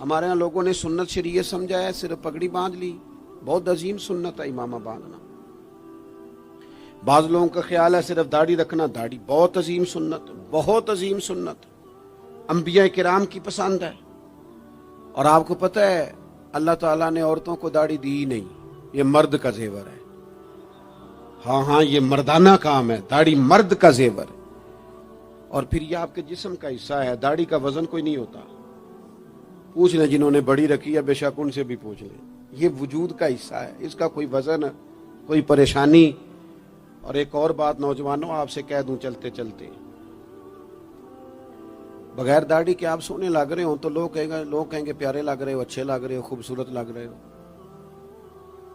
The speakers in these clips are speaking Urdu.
ہمارے یہاں لوگوں نے سنت شریعت سمجھا ہے صرف پگڑی باندھ لی، بہت عظیم سنت ہے امامہ باندھنا۔ بعض لوگوں کا خیال ہے صرف داڑھی رکھنا، داڑھی بہت عظیم سنت، بہت عظیم سنت، انبیاء کرام کی پسند ہے۔ اور آپ کو پتہ ہے اللہ تعالیٰ نے عورتوں کو داڑھی دی ہی نہیں، یہ مرد کا زیور ہے۔ ہاں یہ مردانہ کام ہے، داڑھی مرد کا زیور ہے۔ اور پھر یہ آپ کے جسم کا حصہ ہے، داڑھی کا وزن کوئی نہیں ہوتا۔ پوچھ لیں جنہوں نے بڑی رکھی ہے، بے شک ان سے بھی پوچھ لیں، یہ وجود کا حصہ ہے، اس کا کوئی وزن، کوئی پریشانی۔ اور ایک اور بات نوجوانوں آپ سے کہہ دوں چلتے چلتے، بغیر داڑھی کے آپ سونے لگ رہے ہوں تو لوگ کہیں گے پیارے لگ رہے ہو، اچھے لگ رہے ہو، خوبصورت لگ رہے ہو۔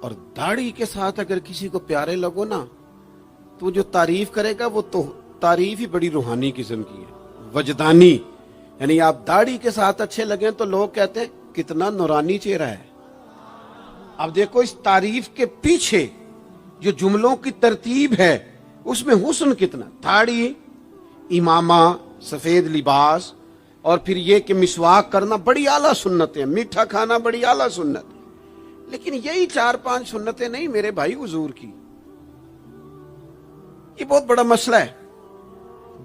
اور داڑھی کے ساتھ اگر کسی کو پیارے لگو نا تو جو تعریف کرے گا وہ تو تعریف ہی بڑی روحانی قسم کی ہے، وجدانی۔ یعنی آپ داڑھی کے ساتھ اچھے لگیں تو لوگ کہتے ہیں کتنا نورانی چہرہ ہے۔ اب دیکھو اس تعریف کے پیچھے جو جملوں کی ترتیب ہے اس میں حسن کتنا، داڑھی، امامہ، سفید لباس، اور پھر یہ کہ مسواک کرنا بڑی اعلیٰ سنت ہے، میٹھا کھانا بڑی اعلیٰ سنت ہے۔ لیکن یہی 4-5 سنتیں نہیں میرے بھائی حضور کی، یہ بہت بڑا مسئلہ ہے۔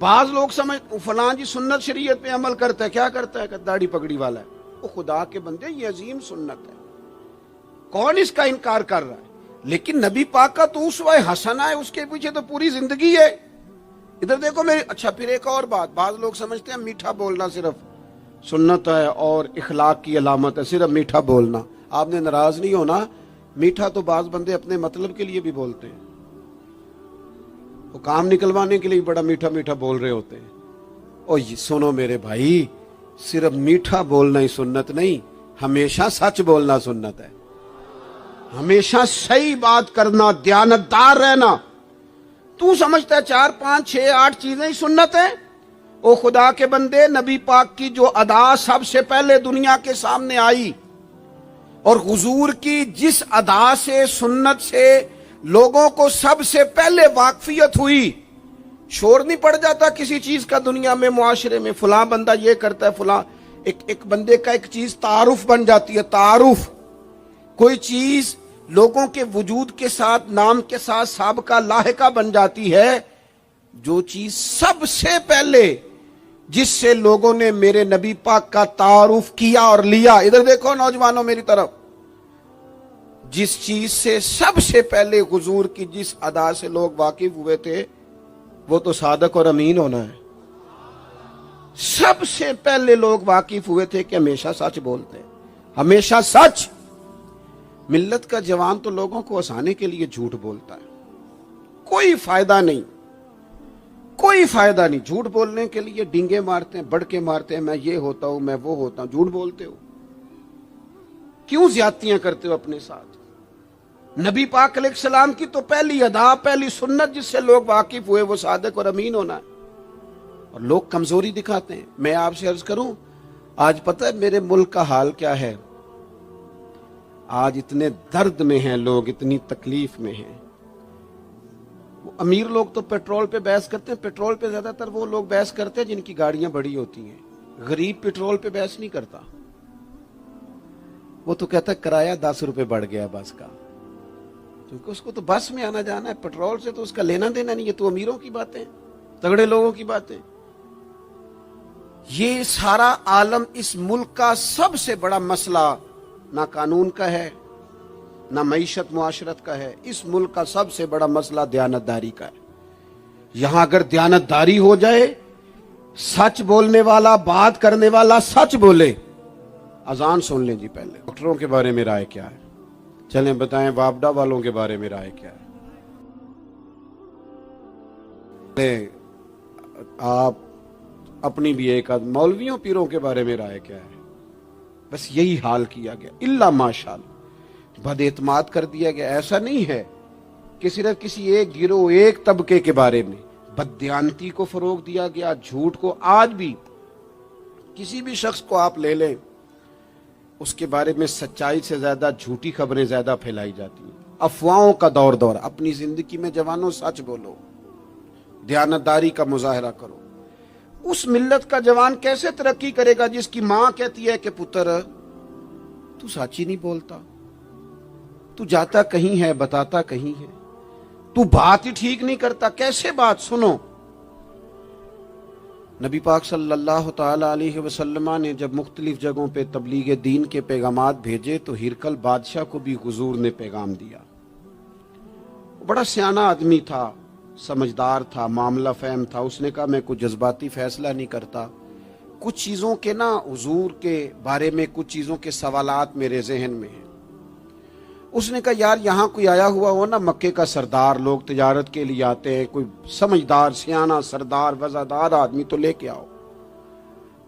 بعض لوگ سمجھ فلاں جی سنت شریعت پہ عمل کرتا ہے، کیا کرتا ہے کہ داڑھی پگڑی والا ہے۔ وہ خدا کے بندے یہ عظیم سنت ہے، کون اس کا انکار کر رہا ہے؟ لیکن نبی پاک کا تو اسوہ حسنہ ہے، اس کے پیچھے تو پوری زندگی ہے۔ ادھر دیکھو میری، اچھا پھر ایک اور بات، بعض لوگ سمجھتے ہیں میٹھا بولنا صرف سنت ہے اور اخلاق کی علامت ہے، صرف میٹھا بولنا۔ آپ نے ناراض نہیں ہونا، میٹھا تو بعض بندے اپنے مطلب کے لیے بھی بولتے ہیں، وہ کام نکلوانے کے لیے بڑا میٹھا میٹھا بول رہے ہوتے ہیں۔ اور سنو میرے بھائی، صرف میٹھا بولنا ہی سنت نہیں، ہمیشہ سچ بولنا سنت ہے، ہمیشہ صحیح بات کرنا، دیانتدار رہنا۔ تو سمجھتا ہے 4 5 6 8 چیزیں ہی سنت ہیں؟ او خدا کے بندے، نبی پاک کی جو ادا سب سے پہلے دنیا کے سامنے آئی اور حضور کی جس ادا سے، سنت سے لوگوں کو سب سے پہلے واقفیت ہوئی، شور نہیں پڑ جاتا کسی چیز کا دنیا میں، معاشرے میں فلاں بندہ یہ کرتا ہے، فلاں ایک بندے کا ایک چیز تعارف بن جاتی ہے۔ تعارف، کوئی چیز لوگوں کے وجود کے ساتھ، نام کے ساتھ سابقہ لاحقہ بن جاتی ہے۔ جو چیز سب سے پہلے جس سے لوگوں نے میرے نبی پاک کا تعارف کیا اور لیا، ادھر دیکھو نوجوانوں میری طرف، جس چیز سے سب سے پہلے حضور کی جس ادا سے لوگ واقف ہوئے تھے وہ تو صادق اور امین ہونا ہے۔ سب سے پہلے لوگ واقف ہوئے تھے کہ ہمیشہ سچ بولتے ہیں، ہمیشہ سچ۔ ملت کا جوان تو لوگوں کو ہنسانے کے لیے جھوٹ بولتا ہے، کوئی فائدہ نہیں، کوئی فائدہ نہیں۔ جھوٹ بولنے کے لیے ڈینگے مارتے ہیں، بڑکے مارتے ہیں، میں یہ ہوتا ہوں، میں وہ ہوتا ہوں۔ جھوٹ بولتے ہو، کیوں زیادتیاں کرتے ہو اپنے ساتھ؟ نبی پاک علیہ السلام کی تو پہلی ادا، پہلی سنت جس سے لوگ واقف ہوئے وہ صادق اور امین ہونا ہے، اور لوگ کمزوری دکھاتے ہیں۔ میں آپ سے عرض کروں، آج پتہ ہے میرے ملک کا حال کیا ہے؟ آج اتنے درد میں ہیں لوگ، اتنی تکلیف میں ہیں۔ امیر لوگ تو پیٹرول پہ بحث کرتے ہیں، پیٹرول پہ زیادہ تر وہ لوگ بحث کرتے ہیں جن کی گاڑیاں بڑی ہوتی ہیں۔ غریب پیٹرول پہ بحث نہیں کرتا، وہ تو کہتا ہے کرایہ 10 روپے بڑھ گیا بس کا، کیونکہ اس کو تو بس میں آنا جانا ہے، پیٹرول سے تو اس کا لینا دینا نہیں۔ یہ تو امیروں کی باتیں، تگڑے لوگوں کی باتیں۔ یہ سارا عالم، اس ملک کا سب سے بڑا مسئلہ نہ قانون کا ہے، نہ معیشت معاشرت کا ہے، اس ملک کا سب سے بڑا مسئلہ دیانتداری کا ہے۔ یہاں اگر دیانتداری ہو جائے، سچ بولنے والا، بات کرنے والا سچ بولے۔ اذان سن لیں جی پہلے۔ ڈاکٹروں کے بارے میں رائے کیا ہے؟ چلیں بتائیں وابڈا والوں کے بارے میں رائے کیا ہے؟ آپ اپنی بھی ایک مولویوں پیروں کے بارے میں رائے کیا ہے؟ بس یہی حال کیا گیا، الا ماشاءاللہ بد اعتماد کر دیا گیا۔ ایسا نہیں ہے کہ صرف کسی ایک گروہ، ایک طبقے کے بارے میں بددیانتی کو فروغ دیا گیا، جھوٹ کو۔ آج بھی کسی بھی شخص کو آپ لے لیں، اس کے بارے میں سچائی سے زیادہ جھوٹی خبریں زیادہ پھیلائی جاتی ہیں۔ افواہوں کا دور۔ اپنی زندگی میں جوانوں سچ بولو، دیانتداری کا مظاہرہ کرو۔ اس ملت کا جوان کیسے ترقی کرے گا جس کی ماں کہتی ہے کہ پتر تو سچ ہی نہیں بولتا, تو جاتا کہیں ہے بتاتا کہیں ہے, تو بات ہی ٹھیک نہیں کرتا, کیسے بات سنو. نبی پاک صلی اللہ تعالی علیہ وسلم نے جب مختلف جگہوں پہ تبلیغ دین کے پیغامات بھیجے تو ہرقل بادشاہ کو بھی حضور نے پیغام دیا. بڑا سیانہ آدمی تھا, سمجھدار تھا, معاملہ فہم تھا. اس نے کہا میں کوئی جذباتی فیصلہ نہیں کرتا, کچھ چیزوں کے نا حضور کے بارے میں کچھ چیزوں کے سوالات میرے ذہن میں ہیں. اس نے کہا یار یہاں کوئی آیا ہوا ہو نا, مکے کا سردار, لوگ تجارت کے لیے آتے ہیں, کوئی سمجھدار سیانہ سردار وزادار آدمی تو لے کے آؤ.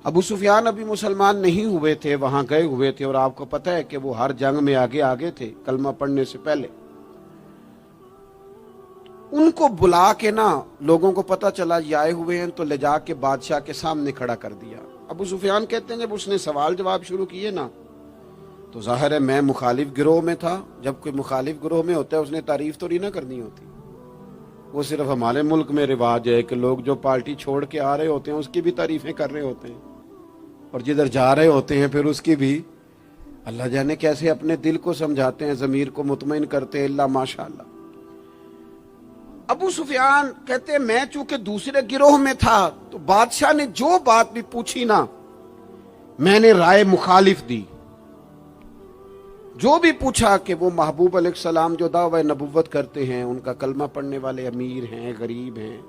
ابو سفیان ابھی مسلمان نہیں ہوئے تھے, وہاں گئے ہوئے تھے, اور آپ کو پتہ ہے کہ وہ ہر جنگ میں آگے تھے کلمہ پڑھنے سے پہلے. ان کو بلا کے نا لوگوں کو پتہ چلا یہ آئے ہوئے ہیں تو لے جا کے بادشاہ کے سامنے کھڑا کر دیا. ابو سفیان کہتے ہیں جب اس نے سوال جواب شروع کیے نا تو ظاہر ہے میں مخالف گروہ میں تھا. جب کوئی مخالف گروہ میں ہوتا ہے اس نے تعریف تو نہیں نہ کرنی ہوتی. وہ صرف ہمارے ملک میں رواج ہے کہ لوگ جو پارٹی چھوڑ کے آ رہے ہوتے ہیں اس کی بھی تعریفیں کر رہے ہوتے ہیں, اور جدھر جا رہے ہوتے ہیں پھر اس کی بھی. اللہ جانے کیسے اپنے دل کو سمجھاتے ہیں, ضمیر کو مطمئن کرتے ہیں, اللہ ماشاء اللہ. ابو سفیان کہتے ہیں میں چونکہ دوسرے گروہ میں تھا تو بادشاہ نے جو بات بھی پوچھی نا میں نے رائے مخالف دی. جو بھی پوچھا کہ وہ محبوب علیہ السلام جو دعوی نبوت کرتے ہیں, ان کا کلمہ پڑھنے والے امیر ہیں, غریب ہیں,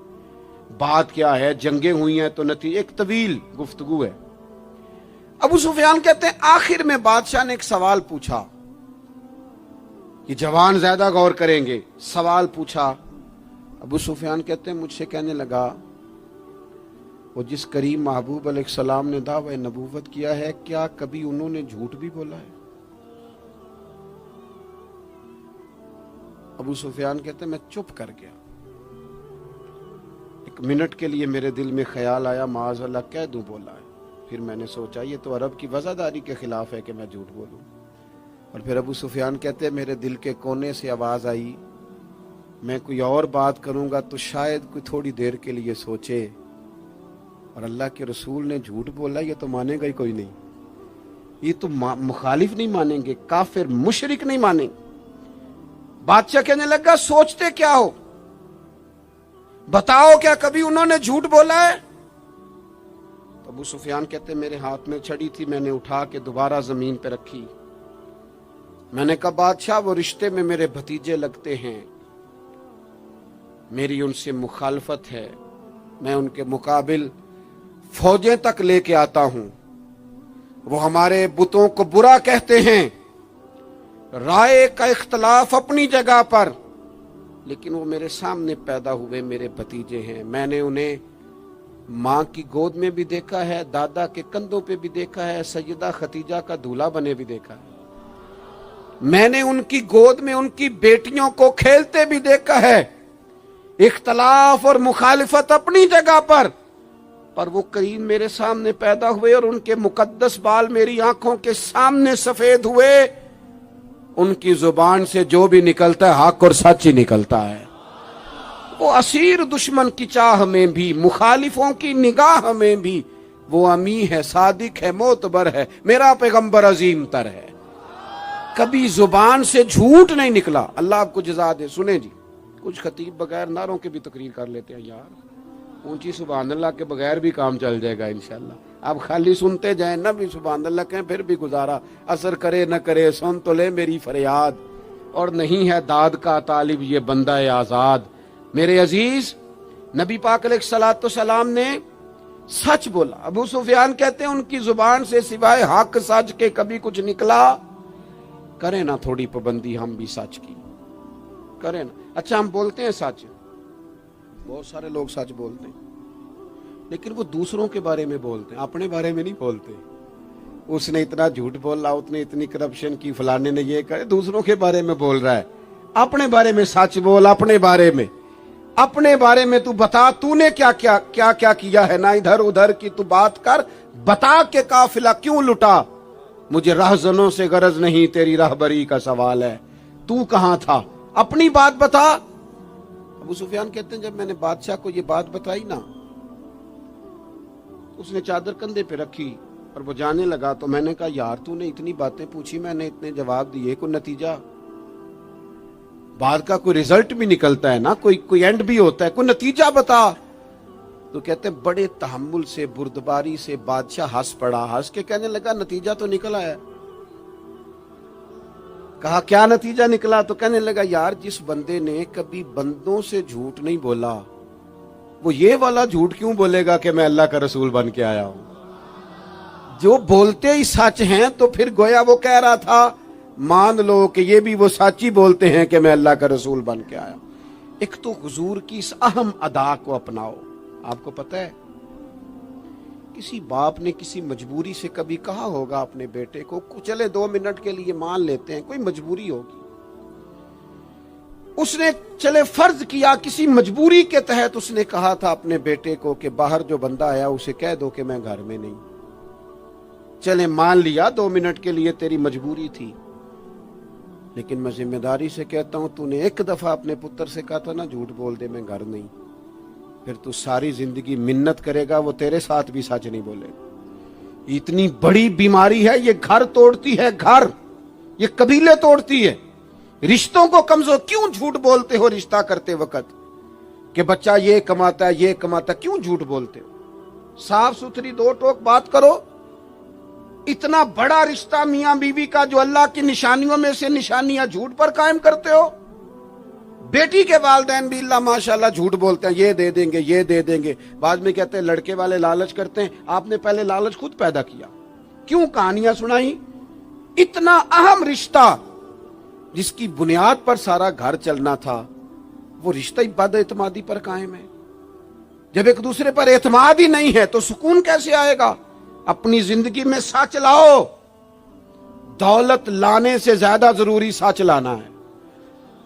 بات کیا ہے, جنگیں ہوئی ہیں تو نتیجہ, ایک طویل گفتگو ہے. ابو سفیان کہتے ہیں آخر میں بادشاہ نے ایک سوال پوچھا, یہ جوان زیادہ غور کریں گے. سوال پوچھا, ابو سفیان کہتے ہیں مجھ سے کہنے لگا وہ جس کریم محبوب علیہ السلام نے دعوی نبوت کیا ہے کیا کبھی انہوں نے جھوٹ بھی بولا ہے؟ ابو سفیان کہتے ہیں میں چپ کر گیا. ایک منٹ کے لیے میرے دل میں خیال آیا معاذ اللہ کہہ دوں بولا ہے. پھر میں نے سوچا یہ تو عرب کی وزاداری کے خلاف ہے کہ میں جھوٹ بولوں. اور پھر ابو سفیان کہتے ہیں میرے دل کے کونے سے آواز آئی میں کوئی اور بات کروں گا تو شاید کوئی تھوڑی دیر کے لیے سوچے, اور اللہ کے رسول نے جھوٹ بولا یہ تو مانے گا ہی کوئی نہیں, یہ تو مخالف نہیں مانیں گے, کافر مشرک نہیں مانیں گے. بادشاہ کہنے لگا سوچتے کیا ہو, بتاؤ کیا کبھی انہوں نے جھوٹ بولا ہے؟ تو ابو سفیان کہتے میرے ہاتھ میں چھڑی تھی, میں نے اٹھا کے دوبارہ زمین پہ رکھی. میں نے کہا بادشاہ وہ رشتے میں میرے بھتیجے لگتے ہیں, میری ان سے مخالفت ہے, میں ان کے مقابل فوجیں تک لے کے آتا ہوں, وہ ہمارے بتوں کو برا کہتے ہیں, رائے کا اختلاف اپنی جگہ پر, لیکن وہ میرے سامنے پیدا ہوئے میرے بھتیجے ہیں. میں نے انہیں ماں کی گود میں بھی دیکھا ہے, دادا کے کندھوں پہ بھی دیکھا ہے, سیدہ ختیجہ کا دولہا بنے بھی دیکھا ہے. میں نے ان کی گود میں ان کی بیٹیوں کو کھیلتے بھی دیکھا ہے. اختلاف اور مخالفت اپنی جگہ پر وہ کریم میرے سامنے پیدا ہوئے اور ان کے مقدس بال میری آنکھوں کے سامنے سفید ہوئے. ان کی زبان سے جو بھی نکلتا ہے حق اور سچ ہی نکلتا ہے. وہ اسیر دشمن کی چاہ میں بھی, مخالفوں کی نگاہ میں بھی وہ امی ہے, صادق ہے, معتبر ہے, میرا پیغمبر عظیم تر ہے. کبھی زبان سے جھوٹ نہیں نکلا. اللہ آپ کو جزا دے. سنیں جی, کچھ خطیب بغیر نعروں کے بھی تقریر کر لیتے ہیں یار, اونچی سبحان اللہ کے بغیر بھی کام چل جائے گا انشاءاللہ. آپ خالی سنتے جائیں نہ بھی سبحان اللہ کہیں پھر بھی گزارا, اثر کرے نہ کرے سن تو لے میری فریاد, اور نہیں ہے داد کا طالب یہ بندہ آزاد. میرے عزیز نبی پاک علیہ الصلوۃ والسلام نے سچ بولا. ابو سفیان کہتے ہیں ان کی زبان سے سوائے حق سچ کے کبھی کچھ نکلا. کریں نا تھوڑی پابندی ہم بھی سچ کی, کریں نا. اچھا ہم بولتے ہیں سچ, بہت سارے لوگ سچ بولتے ہیں, لیکن وہ دوسروں کے بارے میں بولتے ہیں, اپنے بارے میں نہیں بولتے. اس نے اتنا جھوٹ بولا, اس نے اتنی کرپشن کی, فلانے نے یہ کرے, دوسروں کے بارے میں بول رہا ہے. اپنے بارے میں سچ بول, اپنے بارے میں تو بتا تو نے کیا کیا ہے, نہ ادھر ادھر کی تو بات کر, بتا کہ قافلہ کیوں لٹا. مجھے راہزنوں سے غرض نہیں, تیری راہبری کا سوال ہے, تو کہاں تھا, اپنی بات بتا. ابو سفیان کہتے ہیں جب میں نے بادشاہ کو یہ بات بتائی نا, اس نے چادر کندھے پہ رکھی, اور وہ جانے لگا تو میں نے کہا یار تو نے اتنی باتیں پوچھی, میں نے اتنے جواب دیے, کوئی نتیجہ بات کا کوئی رزلٹ بھی نکلتا ہے نا, کوئی اینڈ بھی ہوتا ہے, کوئی نتیجہ بتا. تو کہتے ہیں بڑے تحمل سے بردباری سے بادشاہ ہنس پڑا, ہنس کے کہنے لگا نتیجہ تو نکلا ہے. کہا کیا نتیجہ نکلا؟ تو کہنے لگا یار جس بندے نے کبھی بندوں سے جھوٹ نہیں بولا وہ یہ والا جھوٹ کیوں بولے گا کہ میں اللہ کا رسول بن کے آیا ہوں. جو بولتے ہی سچ ہیں تو پھر گویا وہ کہہ رہا تھا مان لو کہ یہ بھی وہ سچ ہی بولتے ہیں کہ میں اللہ کا رسول بن کے آیا ہوں. ایک تو حضور کی اس اہم ادا کو اپناؤ. آپ کو پتہ ہے کسی باپ نے کسی مجبوری سے کبھی کہا ہوگا اپنے بیٹے کو چلے 2 منٹ کے لیے مان لیتے ہیں, کوئی مجبوری ہوگی, اس نے چلے فرض کیا کسی مجبوری کے تحت اس نے کہا تھا اپنے بیٹے کو کہ باہر جو بندہ آیا اسے کہہ دو کہ میں گھر میں نہیں. چلے مان لیا 2 منٹ کے لیے تیری مجبوری تھی, لیکن میں ذمہ داری سے کہتا ہوں تو نے ایک دفعہ اپنے پتر سے کہا تھا نا جھوٹ بول دے میں گھر نہیں, پھر تو ساری زندگی منت کرے گا وہ تیرے ساتھ بھی سچ نہیں بولے گا. اتنی بڑی بیماری ہے یہ, گھر توڑتی ہے, گھر یہ قبیلے توڑتی ہے, رشتوں کو کمزور. کیوں جھوٹ بولتے ہو رشتہ کرتے وقت کہ بچہ یہ کماتا ہے یہ کماتا ہے, کیوں جھوٹ بولتے ہو؟ صاف ستھری 2 ٹوک بات کرو. اتنا بڑا رشتہ میاں بیوی کا جو اللہ کی نشانیوں میں سے نشانیاں جھوٹ پر قائم کرتے ہو. بیٹی کے والدین بھی اللہ ماشاءاللہ جھوٹ بولتے ہیں, یہ دے دیں گے یہ دے دیں گے. بعد میں کہتے ہیں لڑکے والے لالچ کرتے ہیں, آپ نے پہلے لالچ خود پیدا کیا, کیوں کہانیاں سنائی. اتنا اہم رشتہ جس کی بنیاد پر سارا گھر چلنا تھا وہ رشتہ بد اعتمادی پر قائم ہے. جب ایک دوسرے پر اعتماد ہی نہیں ہے تو سکون کیسے آئے گا؟ اپنی زندگی میں سچ لاؤ. دولت لانے سے زیادہ ضروری سچ لانا ہے.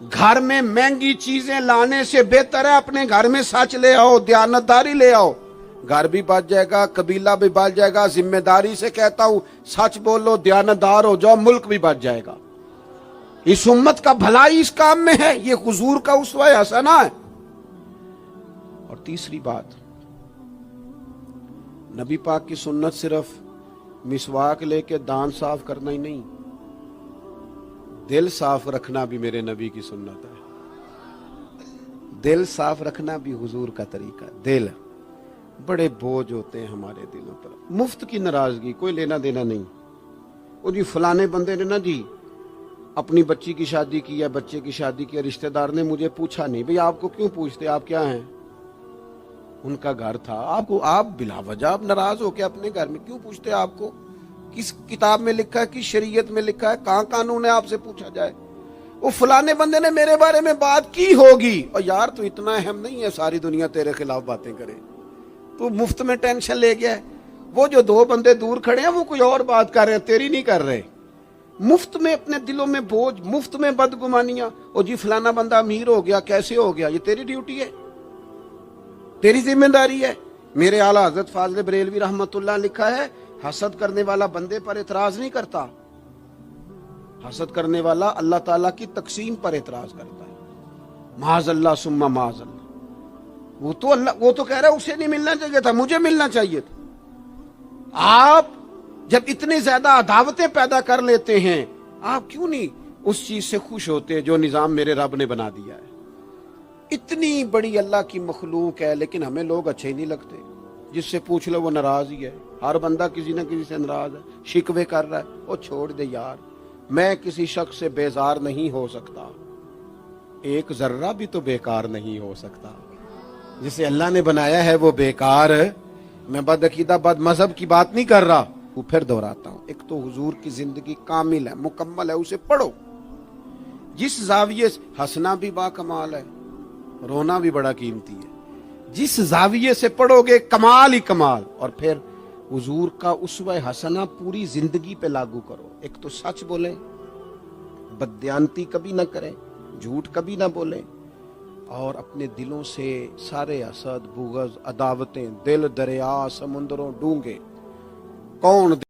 گھر میں مہنگی چیزیں لانے سے بہتر ہے اپنے گھر میں سچ لے آؤ, دیانتداری لے آؤ. گھر بھی بچ جائے گا, قبیلہ بھی بچ جائے گا. ذمہ داری سے کہتا ہوں سچ بولو, دیانتدار ہو جاؤ, ملک بھی بچ جائے گا. اس امت کا بھلائی اس کام میں ہے. یہ حضور کا اسوہ حسنہ ہے. اور تیسری بات, نبی پاک کی سنت صرف مسواک لے کے دانت صاف کرنا ہی نہیں, دل صاف رکھنا بھی میرے نبی کی سنت ہے. دل صاف رکھنا بھی حضور کا طریقہ ہے. دل بڑے بوجھ ہوتے ہیں ہمارے دلوں پر, مفت کی ناراضگی, کوئی لینا دینا نہیں. وہ جی فلانے بندے نے نا جی اپنی بچی کی شادی کی ہے, بچے کی شادی کی, رشتہ دار نے مجھے پوچھا نہیں. بھئی آپ کو کیوں پوچھتے, آپ کیا ہیں؟ ان کا گھر تھا. آپ بلا وجہ آپ ناراض ہو کے اپنے گھر میں کیوں پوچھتے؟ آپ کو کس کتاب میں لکھا ہے, کس شریعت میں لکھا ہے, کہاں قانون ہے آپ سے پوچھا جائے؟ وہ فلانے بندے نے میرے بارے میں بات کی ہوگی. اور یار تو اتنا اہم نہیں ہے ساری دنیا تیرے خلاف باتیں کرے, تو مفت میں ٹینشن لے گیا ہے. وہ جو 2 بندے دور کھڑے ہیں وہ کوئی اور بات کر رہے ہیں, تیری نہیں کر رہے. مفت میں اپنے دلوں میں بوجھ, مفت میں بدگمانیاں. اور جی فلانا بندہ امیر ہو گیا, کیسے ہو گیا؟ یہ تیری ڈیوٹی ہے, تیری ذمہ داری ہے. میرے اعلیٰ حضرت فاضل بریلوی رحمت اللہ لکھا ہے حسد کرنے والا بندے پر اعتراض نہیں کرتا, حسد کرنے والا اللہ تعالیٰ کی تقسیم پر اعتراض کرتا ہے. معاذ اللہ ثم معاذ اللہ. وہ تو کہہ رہا ہے اسے نہیں ملنا چاہیے تھا, مجھے ملنا چاہیے تھا. آپ جب اتنی زیادہ عداوتیں پیدا کر لیتے ہیں, آپ کیوں نہیں اس چیز سے خوش ہوتے جو نظام میرے رب نے بنا دیا ہے؟ اتنی بڑی اللہ کی مخلوق ہے, لیکن ہمیں لوگ اچھے نہیں لگتے. جس سے پوچھ لو وہ ناراض ہی ہے. ہر بندہ کسی نہ کسی سے ناراض ہے, شکوے کر رہا ہے. وہ چھوڑ دے یار, میں کسی شخص سے بیزار نہیں ہو سکتا, ایک ذرہ بھی تو بیکار نہیں ہو سکتا. جسے اللہ نے بنایا ہے وہ بیکار. میں بدعقیدہ بد مذہب کی بات نہیں کر رہا. وہ پھر دہراتا ہوں, ایک تو حضور کی زندگی کامل ہے, مکمل ہے, اسے پڑھو. جس زاویے سے ہنسنا بھی با کمال ہے, رونا بھی بڑا قیمتی ہے. جس زاویے سے پڑھو گے کمال ہی کمال. اور پھر حضور کا اسوہ حسنہ پوری زندگی پہ لاگو کرو. ایک تو سچ بولیں, بددیانتی کبھی نہ کریں, جھوٹ کبھی نہ بولیں, اور اپنے دلوں سے سارے حسد, بغض, عداوتیں, دل دریا سمندروں ڈونگے, کون